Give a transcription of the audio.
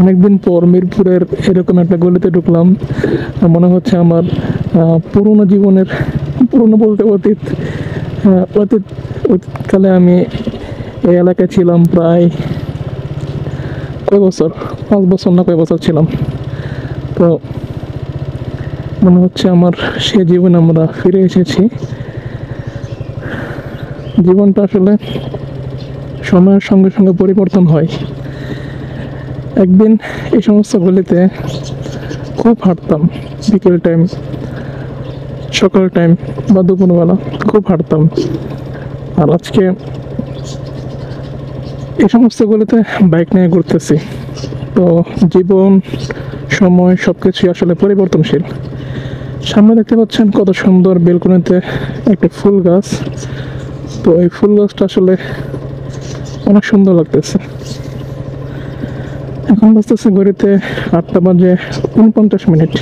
অনেকদিন পর মিরপুরের এরকম একটা গলিতে ঢুকলাম। মনে হচ্ছে আমার পুরোনো জীবনের, পুরোনো বলতে অতীত, অতীত অতীতকালে আমি এই এলাকায় ছিলাম প্রায় কয় বছর, 5 বছর না কয় বছর ছিলাম। তো মনে হচ্ছে আমার সে জীবনে আমরা ফিরে এসেছি। জীবনটা আসলে সময়ের সঙ্গে সঙ্গে পরিবর্তন হয়। একদিন এই সমস্ত গলিতে খুব হাঁটতাম, বিকেল টাইম, সকাল টাইম বা দুপুরবেলা খুব হাঁটতাম। আর আজকে এই সমস্ত গলিতে বাইক নিয়ে ঘুরতেছি। তো জীবন, সময় সব কিছুই আসলে পরিবর্তনশীল। সামনে দেখতে পাচ্ছেন কত সুন্দর বেলকনিতে একটা ফুল গাছ। তো এই ফুল গাছটা আসলে অনেক সুন্দর লাগতেছে। এখন বাজতেছে ঘড়িতে 8টা বাজে 49 মিনিট।